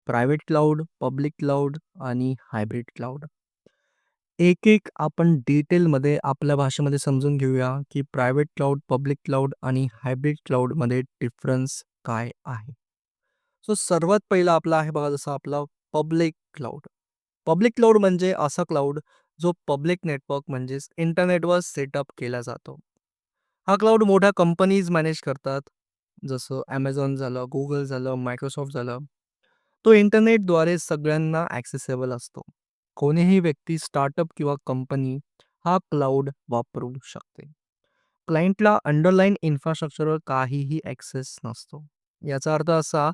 Private cloud, public cloud आणि hybrid cloud. एक-एक आपण डिटेलमध्ये आपल्या भाषेमध्ये समजून घेऊया, की प्रायव्हेट क्लाउड, पब्लिक क्लाउड आणि हायब्रिड क्लाउडमध्ये डिफरन्स काय आहे? सो सर्वात पहिला आपला आहे बघा जसं आपला पब्लिक क्लाउड. पब्लिक क्लाउड म्हणजे असा क्लाउड जो पब्लिक नेटवर्क म्हणजेच इंटरनेटवर सेटअप केला जातो. हा क्लाउड मोठ्या कंपनीज मॅनेज करतात. जसं Amazon झालं, Google झालं, Microsoft झालं. तो इंटरनेटद्वारे सगळ्यांना ॲक्सेसेबल असतो. कोणीही व्यक्ती, स्टार्टअप किंवा कंपनी हा क्लाउड वापरू शकते. क्लायंटला अंडरलाईन इन्फ्रास्ट्रक्चरवर काहीही ॲक्सेस नसतो. याचा अर्थ असा,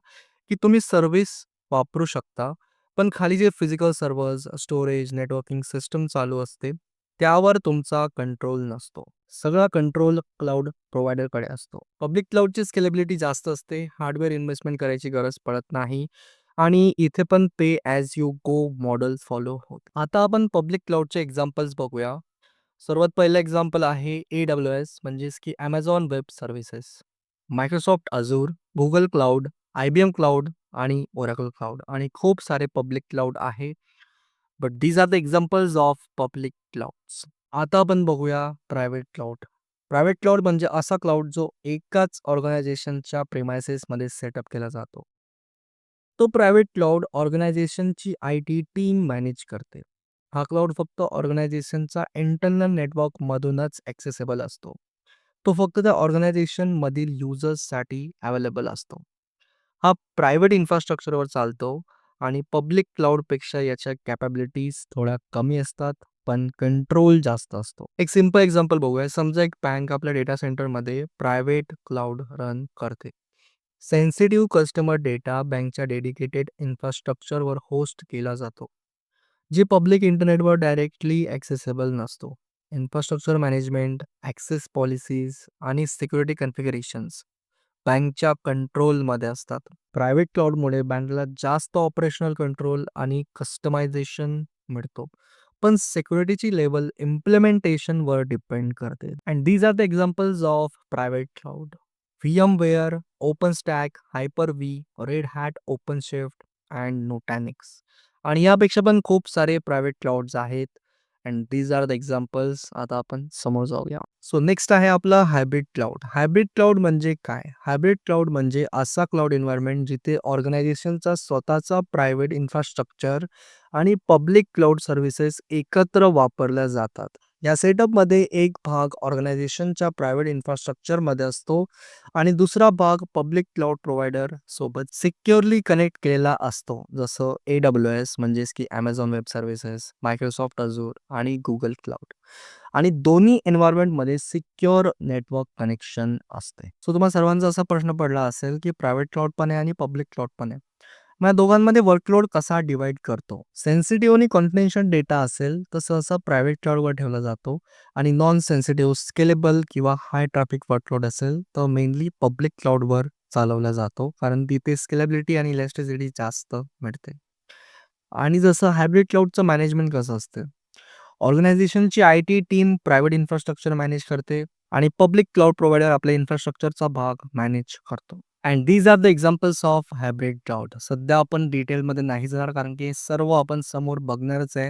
की तुम्ही सर्व्हिस वापरू शकता, पण खाली जे physical servers, storage, networking system चालू असते, त्यावर तुमचा कंट्रोल नसतो. सगळा कंट्रोल क्लाउड प्रोव्हायडरकडे असतो. पब्लिक क्लाउडची स्केलेबिलिटी जास्त असते. हार्डवेअर इन्व्हेस्टमेंट करायची गरज पडत नाही आणि इथे पण pay as you go model follow होतं. आता आपण पब्लिक क्लाउडचे एक्झाम्पल्स बघूया. सर्वात पहिलं एक्झाम्पल आहे AWS म्हणजेच की Amazon web services, Microsoft Azure, Google cloud, IBM cloud आणि Oracle क्लाउड आणि खूप सारे पब्लिक क्लाउड आहे. But these are the examples of public clouds. आता आपण बघूया प्रायव्हेट क्लाउड. प्रायव्हेट क्लाउड म्हणजे असा क्लाउड जो एकाच ऑर्गनायझेशनच्या प्रिमायसेसमध्ये सेटअप केला जातो. तो प्रायव्हेट क्लाउड ऑर्गनायझेशनची IT टीम मॅनेज करते. हा क्लाउड फक्त ऑर्गनायझेशनचा इंटरनल नेटवर्कमधूनच ॲक्सेसेबल असतो. तो फक्त त्या ऑर्गनायझेशनमधील युजर्ससाठी अवेलेबल असतो. हा प्रायव्हेट इन्फ्रास्ट्रक्चरवर चालतो आणि पब्लिक क्लाउडपेक्षा याच्या कॅपॅबिलिटीज थोड्या कमी असतात, पण कंट्रोल जास्त असतो. एक सिंपल एक्झाम्पल बघूया. समजा एक बँक आपल्या डेटा सेंटरमध्ये प्रायव्हेट क्लाउड रन करते. सेन्सिटिव्ह कस्टमर डेटा बँकच्या डेडिकेटेड इन्फ्रास्ट्रक्चरवर होस्ट केला जातो, जे पब्लिक इंटरनेटवर डायरेक्टली ॲक्सेसेबल नसतो. इन्फ्रास्ट्रक्चर मॅनेजमेंट, ॲक्सेस पॉलिसीज आणि सिक्युरिटी कन्फिगरेशन्स बँकच्या कंट्रोलमध्ये असतात. प्रायव्हेट क्लाउडमुळे बँकला जास्त ऑपरेशनल कंट्रोल आणि कस्टमायझेशन मिळतो. पण सिक्युरिटीची लेव्हल इम्प्लिमेंटेशनवर डिपेंड करते. And these are the examples of private cloud. VMware, OpenStack, Hyper-V, Red Hat, OpenShift and Nutanix. आणि यापेक्षा पण खूप सारे प्रायव्हेट क्लाउड्स आहेत. And these are the examples. आता आपण समोर जाऊया. सो नेक्स्ट आहे आपला हायब्रिड क्लाउड. हायब्रिड क्लाउड म्हणजे काय? हायब्रिड क्लाउड म्हणजे असा क्लाउड एन्व्हायरमेंट जिथे ऑर्गनायझेशनचा स्वतःचा प्रायव्हेट इन्फ्रास्ट्रक्चर आणि पब्लिक क्लाउड सर्व्हिसेस एकत्र वापरल्या जातात. या सेटअपमध्ये एक भाग ऑर्गनायझेशनच्या प्रायव्हेट इन्फ्रास्ट्रक्चरमध्ये असतो आणि दुसरा भाग पब्लिक क्लाउड प्रोव्हायडर सोबत सिक्युअरली कनेक्ट केलेला असतो. जसं AWS म्हणजेच की Amazon web services, Microsoft Azure आणि Google क्लाउड. आणि दोन्ही एन्व्हायरमेंटमध्ये सिक्युअर नेटवर्क कनेक्शन असते. सो तुम्हाला सर्वांचा असा प्रश्न पडला असेल, की प्रायव्हेट क्लाउड पण आहे आणि पब्लिक क्लाउड पण आहे. मग या दोघांमध्ये वर्कलोड कसा डिवाइड करतो? सेन्सिटिव्ह आणि कॉन्फिडेन्शियल डेटा असेल तर सहसा प्रायव्हेट क्लाउडवर ठेवला जातो आणि नॉन सेन्सिटिव्ह, स्केलेबल किंवा हाय ट्रॅफिक वर्कलोड असेल तर मेनली पब्लिक क्लाउडवर चालवला जातो. कारण तिथे स्केलेबिलिटी आणि इलॅस्टिसिटी जास्त मिळते. आणि जसं हायब्रिड क्लाउडचं मॅनेजमेंट कसं असतं? ऑर्गनायझेशनची IT team private infrastructure manage करते आणि पब्लिक क्लाउड प्रोव्हायडर आपल्या इन्फ्रास्ट्रक्चरचा भाग मॅनेज करतो. And these are the examples of hybrid cloud. सध्या आपण डिटेलमध्ये नाही जाणार कारण की हे सर्व आपण समोर बघणारच आहे.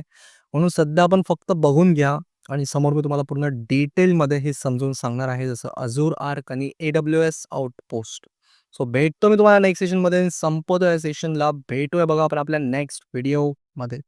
म्हणून सध्या आपण फक्त बघून घ्या आणि समोर मी तुम्हाला पूर्ण डिटेलमध्ये हे समजून सांगणार आहे जसं Azure Arc आणि AWS आउटपोस्ट. सो भेटतो मी तुम्हाला नेक्स्ट सेशनमध्ये. संपवतो या सेशनला. भेटूया बघा आपण आपल्या नेक्स्ट व्हिडिओमध्ये.